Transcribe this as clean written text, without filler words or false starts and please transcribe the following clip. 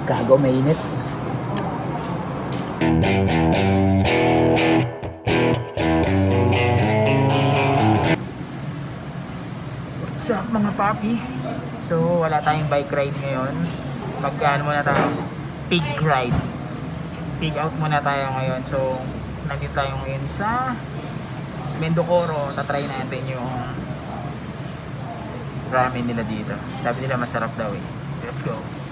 Gago, mainit. What's up mga papi? So wala tayong bike ride ngayon. Mag-ano muna tayo, pig ride. Pig out muna tayo ngayon. So nandito tayo ngayon sa Mendocoro. Tatry natin yung ramen nila dito. Sabi nila masarap daw eh. Let's go.